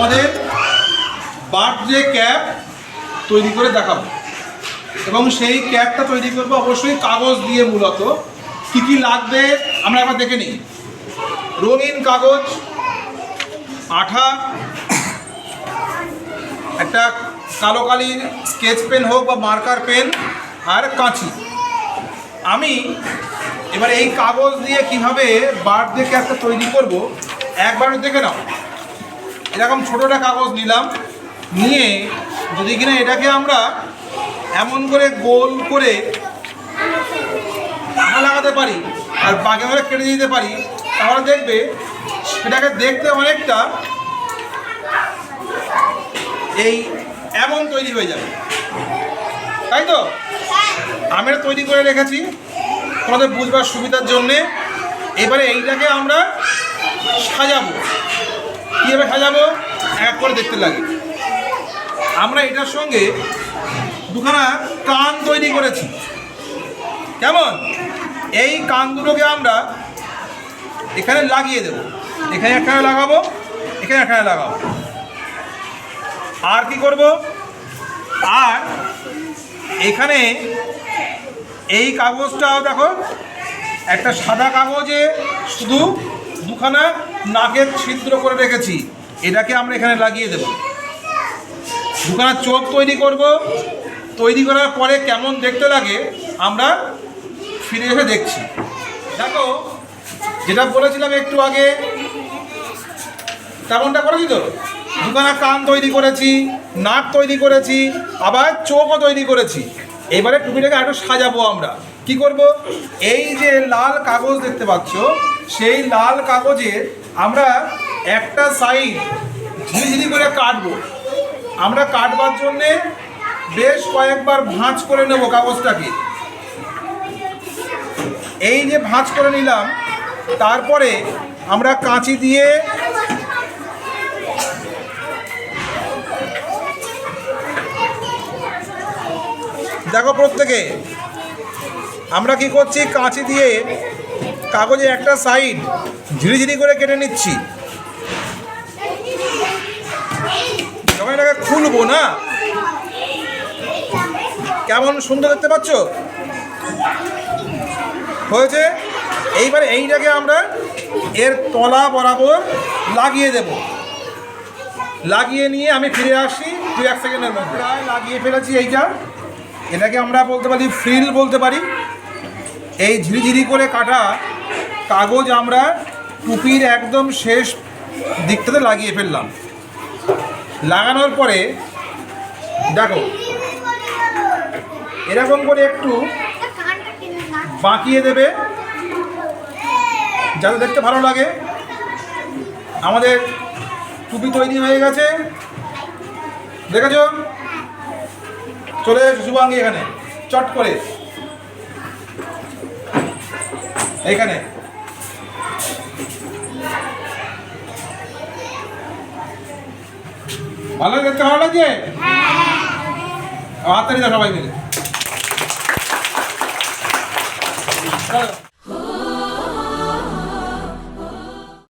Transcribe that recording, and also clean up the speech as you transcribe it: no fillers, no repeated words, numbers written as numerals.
তোমাদের birthday cap তৈরি করে দেখাবো এবং সেই ক্যাপটা তৈরি করবো অবশ্যই কাগজ দিয়ে। মূলত কী কী লাগবে আমরা একবার দেখে নিই। রঙিন কাগজ, আঠা, একটা কালো কালির স্কেচ পেন হোক বা মার্কার পেন, আর কাঁচি। আমি এবার এই কাগজ দিয়ে কিভাবে বার্থডে ক্যাপটা তৈরি করব একবার দেখে নাও। এরকম ছোটোটা কাগজ নিলাম, নিয়ে যদি কিনা এটাকে আমরা এমন করে গোল করে আঠা লাগাতে পারি আর বাঁকে করে কেটে দিতে পারি, তাহলে দেখবে সেটাকে দেখতে অনেকটা এই এমন তৈরি হয়ে যাবে, তাই তো? আমি এটা তৈরি করে রেখেছি তোমাদের বুঝবার সুবিধার জন্যে। এবারে এইটাকে আমরা সাজাবো। কীভাবে সাজাবো এক করে দেখতে লাগে। আমরা এটার সঙ্গে দুখানা কান তৈরি করেছি। কেমন? এই কান দুটোকে আমরা এখানে লাগিয়ে দেব। এখানে একখানে লাগাবো, এখানে একখানে লাগাবো। আর কি করব? আর এখানে এই কাগজটাও দেখো, একটা সাদা কাগজে শুধু দুখানা নাকের ছিদ্র করে রেখেছি। এটাকে আমরা এখানে লাগিয়ে দেব। দুখানা চোখ তৈরি করব। তৈরি করার পরে কেমন দেখতে লাগে আমরা ফিরে এসে দেখছি। দেখো, যেটা বলেছিলাম একটু আগে তেমনটা করেছি তো। দুখানা কান তৈরি করেছি, নাক তৈরি করেছি, আবার চোখও তৈরি করেছি। এবারে টুপিটাকে একটু সাজাবো। আমরা কি করব? এই যে লাল কাগজ দেখতে পাচ্ছ, সেই লাল কাগজে আমরা একটা সাইড ঝিরিঝিরি করে কাটবো। আমরা কাটবার জন্যে বেশ কয়েকবার ভাঁজ করে নেব কাগজটাকে। এই যে ভাঁজ করে নিলাম, তারপরে আমরা কাঁচি দিয়ে দেখো, প্রত্যেকে আমরা কি করছি, কাঁচি দিয়ে কাগজে একটা সাইড ঝিরিঝিরি করে কেটে নিচ্ছি। যখন এটাকে খুলবো না, কেমন সুন্দর দেখতে পাচ্ছ হয়েছে। এইবারে এইটাকে আমরা এর তলা বরাবর লাগিয়ে দেব। লাগিয়ে নিয়ে আমি ফিরে আসি 2-1 সেকেন্ডের মধ্যে। প্রায় লাগিয়ে ফেলেছি এইটা। এটাকে আমরা বলতে পারি ফ্রিল বলতে পারি। এই ঝিরিঝিরি করে কাটা কাগজ আমরা টুপির একদম শেষ দিকটাতে লাগিয়ে ফেললাম। লাগানোর পরে দেখো, এরকম করে একটু বাঁকিয়ে দেবে যাতে দেখতে ভালো লাগে। আমাদের টুপি তৈরি হয়ে গেছে, দেখেছ? চলে এসো শুভাঙ্গী, এখানে চট করে এইখানে। ভালো দেখতে ভালো লাগছে? হাততালি দাও সবাই মিলে।